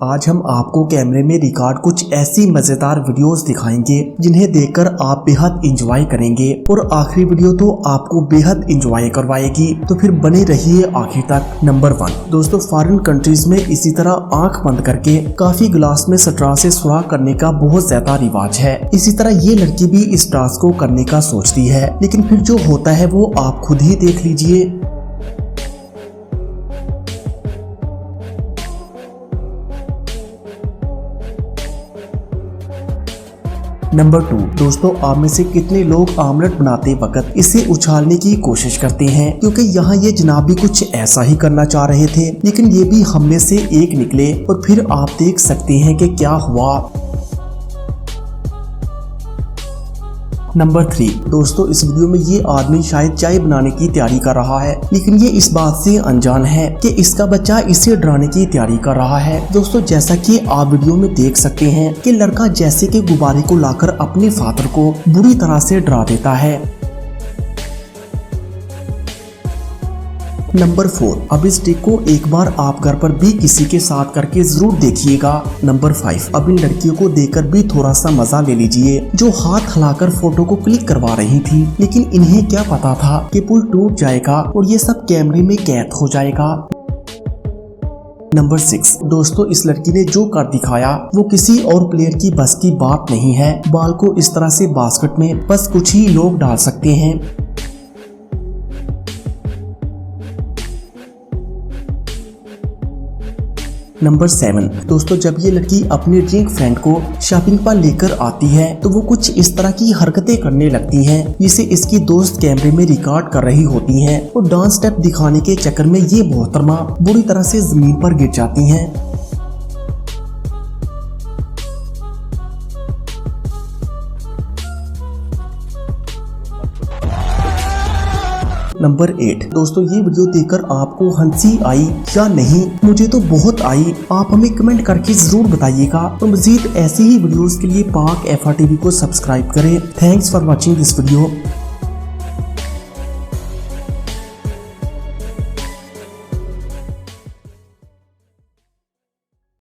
आज हम आपको कैमरे में रिकॉर्ड कुछ ऐसी मजेदार वीडियोस दिखाएंगे जिन्हें देखकर आप बेहद एंजॉय करेंगे और आखिरी वीडियो तो आपको बेहद एंजॉय करवाएगी, तो फिर बने रहिए आखिर तक। नंबर 1 दोस्तों, फॉरेन कंट्रीज में इसी तरह आंख बंद करके काफी गिलास में स्ट्रॉ से सुराख करने का बहुत ज्यादा रिवाज है। इसी तरह ये लड़की भी इस टास्क को करने का सोचती है, लेकिन फिर जो होता है वो आप खुद ही देख लीजिए। नंबर 2 दोस्तों, आप में से कितने लोग आमलेट बनाते वक्त इसे उछालने की कोशिश करते हैं, क्योंकि यहाँ ये जनाब भी कुछ ऐसा ही करना चाह रहे थे, लेकिन ये भी हम में से एक निकले और फिर आप देख सकते हैं कि क्या हुआ। नंबर 3 दोस्तों, इस वीडियो में ये आदमी शायद चाय बनाने की तैयारी कर रहा है, लेकिन ये इस बात से अनजान है कि इसका बच्चा इसे डराने की तैयारी कर रहा है। दोस्तों, जैसा कि आप वीडियो में देख सकते हैं कि लड़का जैसे कि गुब्बारे को लाकर अपने फादर को बुरी तरह से डरा देता है। नंबर 4 अब इस ट्रिक को एक बार आप घर पर भी किसी के साथ करके जरूर देखिएगा। नंबर 5 अब इन लड़कियों को देखकर भी थोड़ा सा मजा ले लीजिए, जो हाथ हिलाकर फोटो को क्लिक करवा रही थी, लेकिन इन्हें क्या पता था कि पुल टूट जाएगा और ये सब कैमरे में कैद हो जाएगा। नंबर 6 दोस्तों, इस लड़की ने जो कर दिखाया वो किसी और प्लेयर की बस की बात नहीं है। बाल को इस तरह से बास्केट में बस कुछ ही लोग डाल सकते हैं। नंबर 7 दोस्तों, जब ये लड़की अपनी ड्रिंक फ्रेंड को शॉपिंग पर लेकर आती है तो वो कुछ इस तरह की हरकतें करने लगती हैं, जिसे इसकी दोस्त कैमरे में रिकॉर्ड कर रही होती हैं और डांस स्टेप दिखाने के चक्कर में ये मोहतरमा बुरी तरह से जमीन पर गिर जाती हैं। नंबर 8 दोस्तों, ये वीडियो देखकर आपको हंसी आई या नहीं? मुझे तो बहुत आई। आप हमें कमेंट करके जरूर बताइएगा और मजीद ऐसी ही वीडियोस के लिए पाक FR TV को सब्सक्राइब करें। Thanks for watching this video.